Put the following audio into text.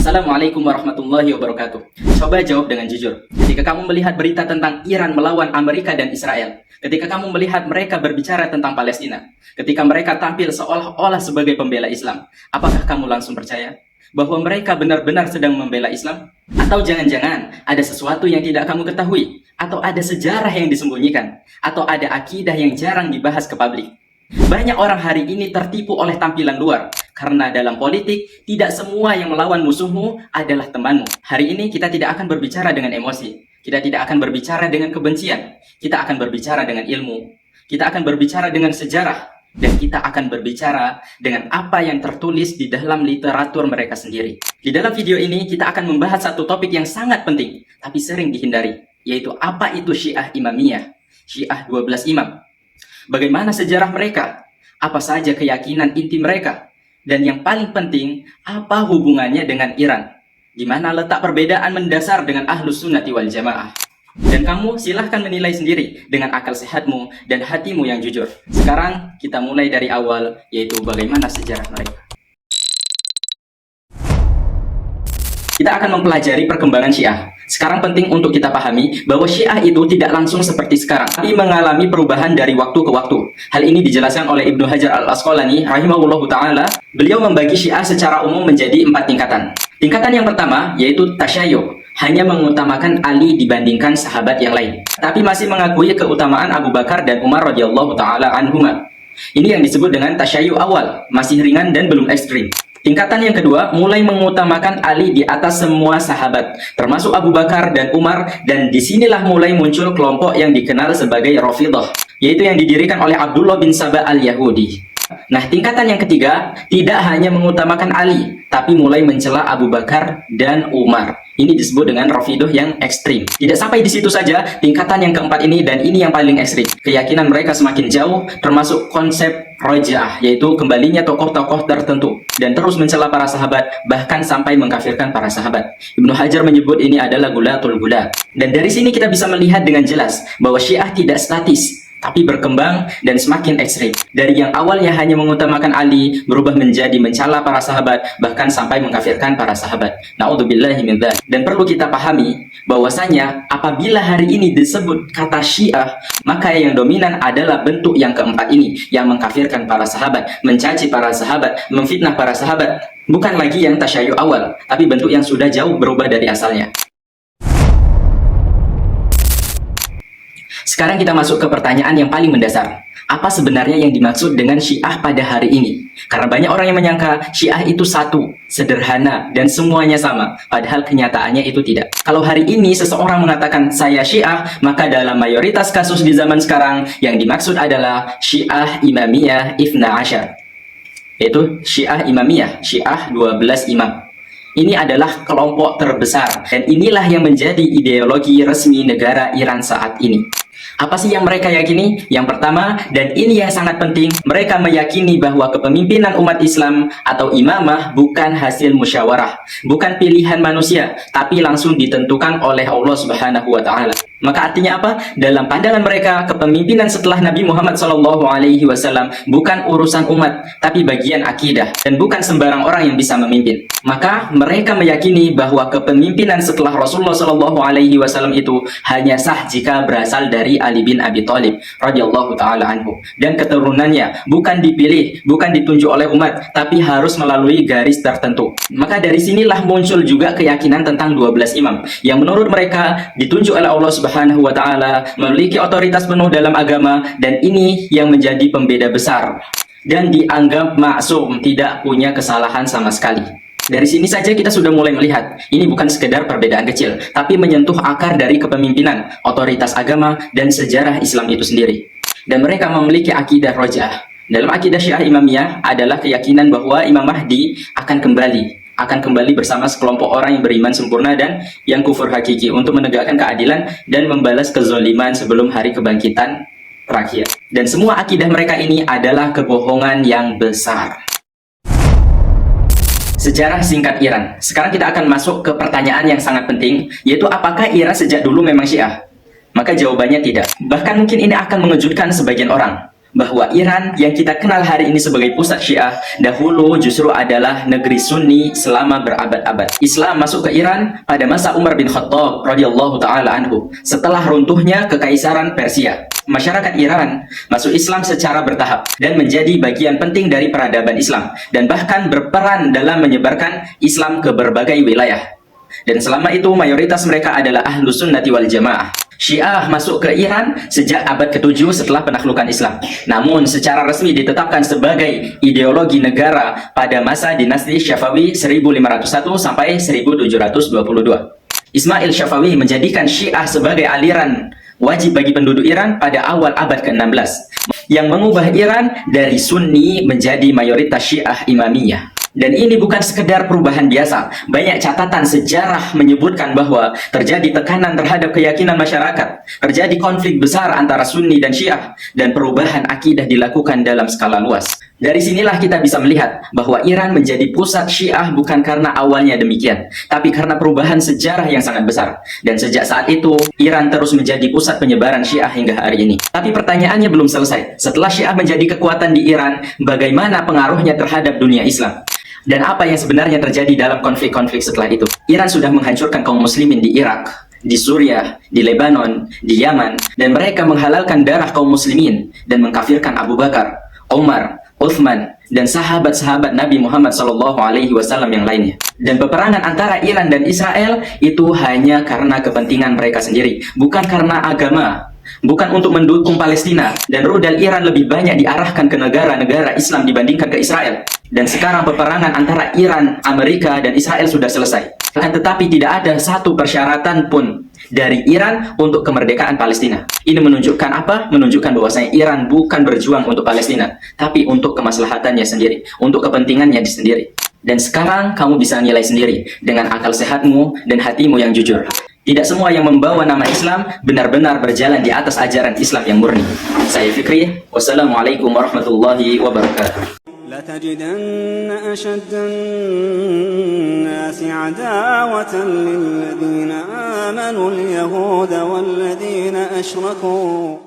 Assalamualaikum warahmatullahi wabarakatuh. Coba jawab dengan jujur. Ketika kamu melihat berita tentang Iran melawan Amerika dan Israel, ketika kamu melihat mereka berbicara tentang Palestina, ketika mereka tampil seolah-olah sebagai pembela Islam, apakah kamu langsung percaya bahwa mereka benar-benar sedang membela Islam? Atau jangan-jangan ada sesuatu yang tidak kamu ketahui, atau ada sejarah yang disembunyikan, atau ada akidah yang jarang dibahas ke publik? Banyak orang hari ini tertipu oleh tampilan luar, karena dalam politik tidak semua yang melawan musuhmu adalah temanmu. Hari ini kita tidak akan berbicara dengan emosi, kita tidak akan berbicara dengan kebencian, kita akan berbicara dengan ilmu, kita akan berbicara dengan sejarah, dan kita akan berbicara dengan apa yang tertulis di dalam literatur mereka sendiri. Di dalam video ini kita akan membahas satu topik yang sangat penting, tapi sering dihindari, yaitu apa itu Syiah Imamiyah, Syiah 12 Imam. Bagaimana sejarah mereka? Apa saja keyakinan inti mereka? Dan yang paling penting, apa hubungannya dengan Iran? Di mana letak perbedaan mendasar dengan Ahlus Sunnati wal Jamaah? Dan kamu silahkan menilai sendiri dengan akal sehatmu dan hatimu yang jujur. Sekarang kita mulai dari awal, yaitu bagaimana sejarah mereka. Kita akan mempelajari perkembangan Syiah. Sekarang penting untuk kita pahami bahwa Syiah itu tidak langsung seperti sekarang, tapi mengalami perubahan dari waktu ke waktu. Hal ini dijelaskan oleh Ibnu Hajar al-Asqalani rahimahullahu ta'ala. Beliau membagi Syiah secara umum menjadi 4 tingkatan. Tingkatan yang pertama yaitu tasyayyu', hanya mengutamakan Ali dibandingkan sahabat yang lain, tapi masih mengakui keutamaan Abu Bakar dan Umar radhiyallahu ta'ala anhuma. Ini yang disebut dengan tasyayyu' awal, masih ringan dan belum ekstrim. Tingkatan yang kedua, mulai mengutamakan Ali di atas semua sahabat, termasuk Abu Bakar dan Umar, dan disinilah mulai muncul kelompok yang dikenal sebagai Rafidhah, yaitu yang didirikan oleh Abdullah bin Saba al-Yahudi. Nah, tingkatan yang ketiga, tidak hanya mengutamakan Ali, tapi mulai mencela Abu Bakar dan Umar. Ini disebut dengan Rafidhah yang ekstrim. Tidak sampai di situ saja, tingkatan yang keempat ini, dan ini yang paling ekstrim. Keyakinan mereka semakin jauh, termasuk konsep Raja'ah, yaitu kembalinya tokoh-tokoh tertentu, dan terus mencela para sahabat, bahkan sampai mengkafirkan para sahabat. Ibnu Hajar menyebut ini adalah gulatul gula. Dan dari sini kita bisa melihat dengan jelas bahwa Syiah tidak statis, tapi berkembang dan semakin ekstrim. Dari yang awalnya hanya mengutamakan Ali, berubah menjadi mencela para sahabat, bahkan sampai mengkafirkan para sahabat. Na'udzubillahi min dzalik. Dan perlu kita pahami bahwasanya apabila hari ini disebut kata Syiah, maka yang dominan adalah bentuk yang keempat ini, yang mengkafirkan para sahabat, mencaci para sahabat, memfitnah para sahabat. Bukan lagi yang tasyayyu' awal, tapi bentuk yang sudah jauh berubah dari asalnya. Sekarang kita masuk ke pertanyaan yang paling mendasar. Apa sebenarnya yang dimaksud dengan Syiah pada hari ini? Karena banyak orang yang menyangka Syiah itu satu, sederhana, dan semuanya sama. Padahal kenyataannya itu tidak. Kalau hari ini seseorang mengatakan saya Syiah, maka dalam mayoritas kasus di zaman sekarang yang dimaksud adalah Syiah Imamiyah Ithna Asyar. Yaitu Syiah Imamiyah, Syiah 12 Imam. Ini adalah kelompok terbesar, dan inilah yang menjadi ideologi resmi negara Iran saat ini. Apa sih yang mereka yakini? Yang pertama, dan ini yang sangat penting, mereka meyakini bahwa kepemimpinan umat Islam atau imamah bukan hasil musyawarah, bukan pilihan manusia, tapi langsung ditentukan oleh Allah Subhanahu wa Ta'ala. Maka artinya apa? Dalam pandangan mereka, kepemimpinan setelah Nabi Muhammad SAW bukan urusan umat, tapi bagian akidah, dan bukan sembarang orang yang bisa memimpin. Maka mereka meyakini bahwa kepemimpinan setelah Rasulullah SAW itu hanya sah jika berasal dari Ali bin Abi Thalib radhiyallahu ta'ala anhu, dan keturunannya bukan dipilih, bukan ditunjuk oleh umat, tapi harus melalui garis tertentu. Maka dari sinilah muncul juga keyakinan tentang 12 imam yang menurut mereka ditunjuk oleh Allah Subhanahu wa Ta'ala, memiliki otoritas penuh dalam agama, dan ini yang menjadi pembeda besar dan dianggap maksum, tidak punya kesalahan sama sekali. Dari sini saja kita sudah mulai melihat, ini bukan sekedar perbedaan kecil, tapi menyentuh akar dari kepemimpinan, otoritas agama, dan sejarah Islam itu sendiri. Dan mereka memiliki akidah Raja'ah. Dalam akidah Syiah Imamiyah adalah keyakinan bahwa Imam Mahdi akan kembali bersama sekelompok orang yang beriman sempurna dan yang kufur hakiki untuk menegakkan keadilan dan membalas kezaliman sebelum hari kebangkitan terakhir. Dan semua akidah mereka ini adalah kebohongan yang besar. Sejarah singkat Iran. Sekarang kita akan masuk ke pertanyaan yang sangat penting, yaitu apakah Iran sejak dulu memang Syiah? Maka jawabannya tidak. Bahkan mungkin ini akan mengejutkan sebagian orang. bahwa Iran yang kita kenal hari ini sebagai pusat Syiah dahulu justru adalah negeri Sunni selama berabad-abad. Islam masuk ke Iran pada masa Umar bin Khattab radhiyallahu taala anhu setelah runtuhnya kekaisaran Persia. Masyarakat Iran masuk Islam secara bertahap dan menjadi bagian penting dari peradaban Islam dan bahkan berperan dalam menyebarkan Islam ke berbagai wilayah. Dan selama itu mayoritas mereka adalah Ahlus Sunnati wal Jamaah. Syiah masuk ke Iran sejak abad ke-7 setelah penaklukan Islam. Namun secara resmi ditetapkan sebagai ideologi negara pada masa dinasti Syafawi 1501 sampai 1722. Ismail Syafawi menjadikan Syiah sebagai aliran wajib bagi penduduk Iran pada awal abad ke-16 yang mengubah Iran dari Sunni menjadi mayoritas Syiah Imamiyah. Dan ini bukan sekedar perubahan biasa. Banyak catatan sejarah menyebutkan bahwa terjadi tekanan terhadap keyakinan masyarakat, terjadi konflik besar antara Sunni dan Syiah, dan perubahan akidah dilakukan dalam skala luas. Dari sinilah kita bisa melihat bahwa Iran menjadi pusat Syiah bukan karena awalnya demikian, tapi karena perubahan sejarah yang sangat besar. Dan sejak saat itu, Iran terus menjadi pusat penyebaran Syiah hingga hari ini. Tapi pertanyaannya belum selesai. Setelah Syiah menjadi kekuatan di Iran, bagaimana pengaruhnya terhadap dunia Islam? Dan apa yang sebenarnya terjadi dalam konflik-konflik setelah itu? Iran sudah menghancurkan kaum muslimin di Irak, di Suriah, di Lebanon, di Yaman, dan mereka menghalalkan darah kaum muslimin dan mengkafirkan Abu Bakar, Umar, Uthman, dan sahabat-sahabat Nabi Muhammad SAW yang lainnya. Dan peperangan antara Iran dan Israel itu hanya karena kepentingan mereka sendiri, bukan karena agama, bukan untuk mendukung Palestina. Dan rudal Iran lebih banyak diarahkan ke negara-negara Islam dibandingkan ke Israel. Dan sekarang peperangan antara Iran, Amerika, dan Israel sudah selesai. Akan tetapi tidak ada satu persyaratan pun dari Iran untuk kemerdekaan Palestina. Ini menunjukkan apa? Menunjukkan bahwasanya Iran bukan berjuang untuk Palestina, tapi untuk kemaslahatannya sendiri, untuk kepentingannya sendiri. Dan sekarang kamu bisa nilai sendiri dengan akal sehatmu dan hatimu yang jujur. Tidak semua yang membawa nama Islam benar-benar berjalan di atas ajaran Islam yang murni. Saya Fikri, wassalamualaikum warahmatullahi wabarakatuh. لتجدن أشد الناس عداوة للذين آمنوا اليهود والذين أشركوا